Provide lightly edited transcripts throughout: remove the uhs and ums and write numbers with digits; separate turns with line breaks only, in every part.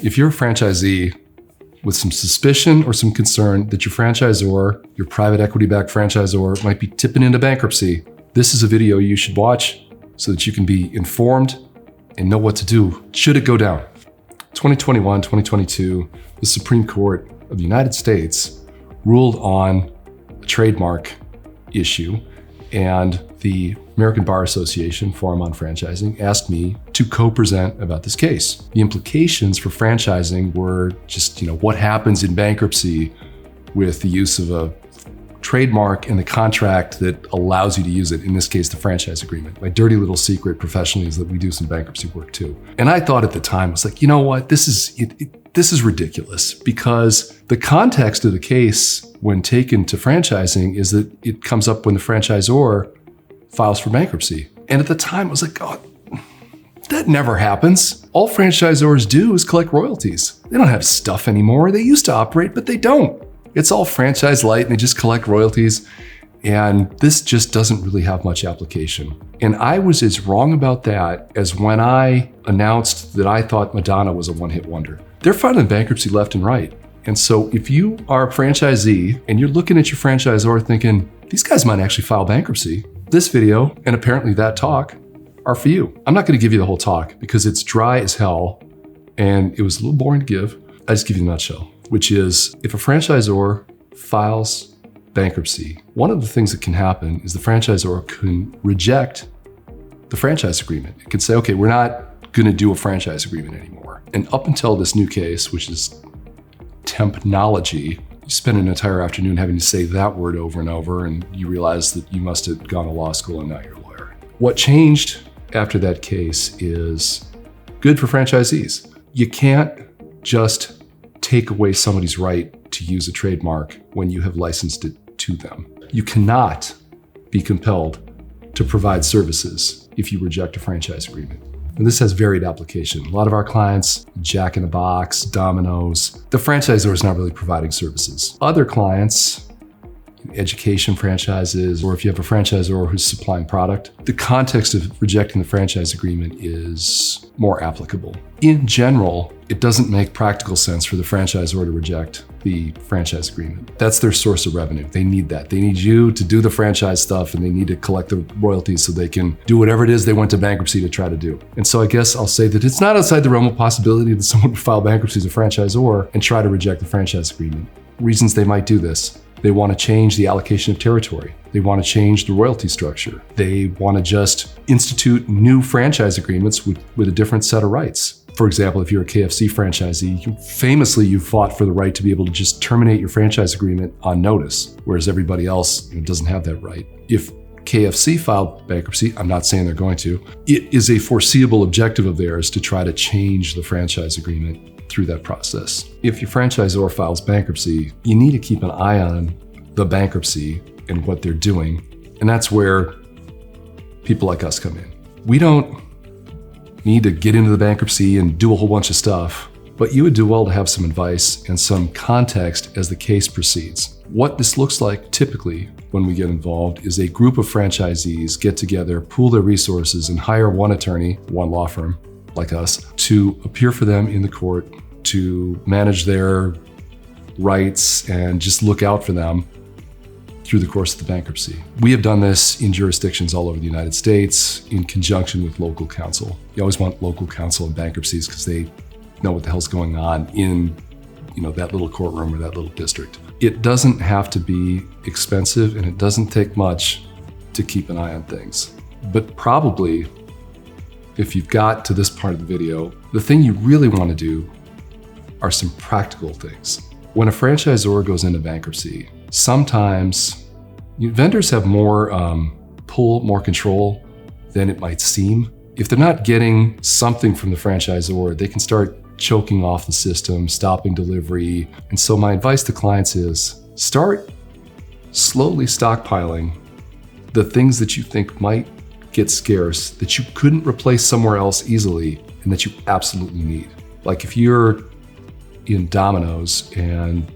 If you're a franchisee with some suspicion or some concern that your franchisor, your private equity-backed franchisor, might be tipping into bankruptcy, this is a video you should watch so that you can be informed and know what to do should it go down. 2021, 2022, the Supreme Court of the United States ruled on a trademark issue, and the American Bar Association Forum on Franchising asked me to co-present about this case. The implications for franchising were just, what happens in bankruptcy with the use of a trademark and the contract that allows you to use it, in this case, the franchise agreement. My dirty little secret professionally is that we do some bankruptcy work too. And I thought at the time, I was like, you know what, this is ridiculous, because the context of the case when taken to franchising is that it comes up when the franchisor files for bankruptcy. And at the time I was like, oh, that never happens. All franchisors do is collect royalties. They don't have stuff anymore. They used to operate, but they don't. It's all franchise light and they just collect royalties. And this just doesn't really have much application. And I was as wrong about that as when I announced that I thought Madonna was a one-hit wonder. They're filing bankruptcy left and right. And so if you are a franchisee and you're looking at your franchisor thinking, these guys might actually file bankruptcy, this video and apparently that talk are for you. I'm not gonna give you the whole talk because it's dry as hell and it was a little boring to give. I just give you the nutshell, which is if a franchisor files bankruptcy, one of the things that can happen is the franchisor can reject the franchise agreement. It can say, okay, we're not gonna do a franchise agreement anymore. And up until this new case, which is tempnology, you spend an entire afternoon having to say that word over and over, and you realize that you must have gone to law school and now you're a lawyer. What changed after that case is good for franchisees. You can't just take away somebody's right to use a trademark when you have licensed it to them. You cannot be compelled to provide services if you reject a franchise agreement. And this has varied application. A lot of our clients, Jack in the Box, Domino's, the franchisor is not really providing services. Other clients, education franchises, or if you have a franchisor who's supplying product, the context of rejecting the franchise agreement is more applicable. In general, it doesn't make practical sense for the franchisor to reject the franchise agreement. That's their source of revenue. They need that. They need you to do the franchise stuff and they need to collect the royalties so they can do whatever it is they went to bankruptcy to try to do. And so I guess I'll say that it's not outside the realm of possibility that someone would file bankruptcy as a franchisor and try to reject the franchise agreement. Reasons they might do this: they want to change the allocation of territory. They want to change the royalty structure. They want to just institute new franchise agreements with a different set of rights. For example, if you're a KFC franchisee, you fought for the right to be able to just terminate your franchise agreement on notice, whereas everybody else doesn't have that right. If KFC filed bankruptcy, I'm not saying they're going to, it is a foreseeable objective of theirs to try to change the franchise agreement through that process. If your franchisor files bankruptcy, you need to keep an eye on the bankruptcy and what they're doing. And that's where people like us come in. We don't need to get into the bankruptcy and do a whole bunch of stuff, but you would do well to have some advice and some context as the case proceeds. What this looks like typically when we get involved is a group of franchisees get together, pool their resources, and hire one attorney, one law firm like us, to appear for them in the court, to manage their rights and just look out for them through the course of the bankruptcy. We have done this in jurisdictions all over the United States in conjunction with local counsel. You always want local counsel in bankruptcies because they know what the hell's going on in that little courtroom or that little district. It doesn't have to be expensive and it doesn't take much to keep an eye on things. But probably, if you've got to this part of the video, the thing you really want to do are some practical things. When a franchisor goes into bankruptcy, sometimes vendors have more pull, more control than it might seem. If they're not getting something from the franchisor, they can start choking off the system, stopping delivery. And so my advice to clients is start slowly stockpiling the things that you think might get scarce, that you couldn't replace somewhere else easily, and that you absolutely need. Like if you're in Domino's and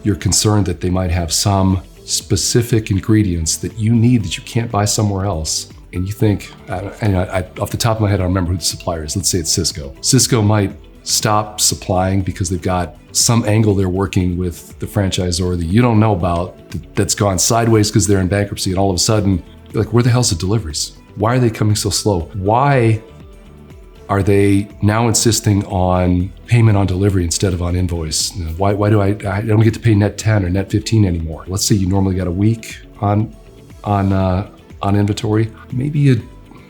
you're concerned that they might have some specific ingredients that you need that you can't buy somewhere else, and you think, off the top of my head, I don't remember who the supplier is. Let's say it's Cisco. Cisco might stop supplying because they've got some angle they're working with the franchisor that you don't know about, that's gone sideways because they're in bankruptcy, and all of a sudden, you're like, where the hell's the deliveries? Why are they coming so slow? Why are they now insisting on payment on delivery instead of on invoice? Why do I don't get to pay net 10 or net 15 anymore? Let's say you normally got a week on inventory. Maybe you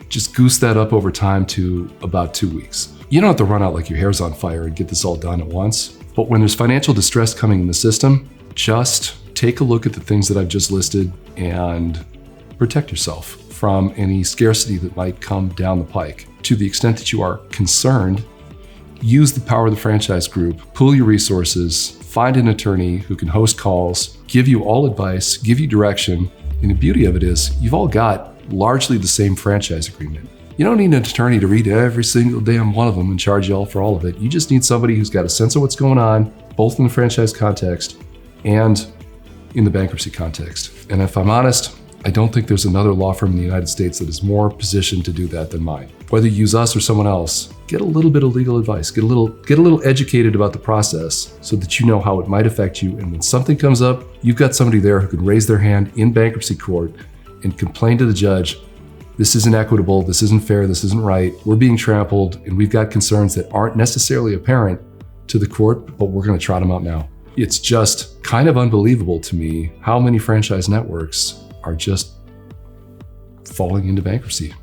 just goose that up over time to about 2 weeks. You don't have to run out like your hair's on fire and get this all done at once. But when there's financial distress coming in the system, just take a look at the things that I've just listed and protect yourself from any scarcity that might come down the pike. To the extent that you are concerned, use the power of the franchise group, pool your resources, find an attorney who can host calls, give you all advice, give you direction. And the beauty of it is you've all got largely the same franchise agreement. You don't need an attorney to read every single damn one of them and charge you all for all of it. You just need somebody who's got a sense of what's going on, both in the franchise context and in the bankruptcy context. And if I'm honest, I don't think there's another law firm in the United States that is more positioned to do that than mine. Whether you use us or someone else, get a little bit of legal advice, get a little educated about the process so that you know how it might affect you. And when something comes up, you've got somebody there who can raise their hand in bankruptcy court and complain to the judge, this isn't equitable, this isn't fair, this isn't right, we're being trampled, and we've got concerns that aren't necessarily apparent to the court, but we're gonna trot them out now. It's just kind of unbelievable to me how many franchise networks are just falling into bankruptcy.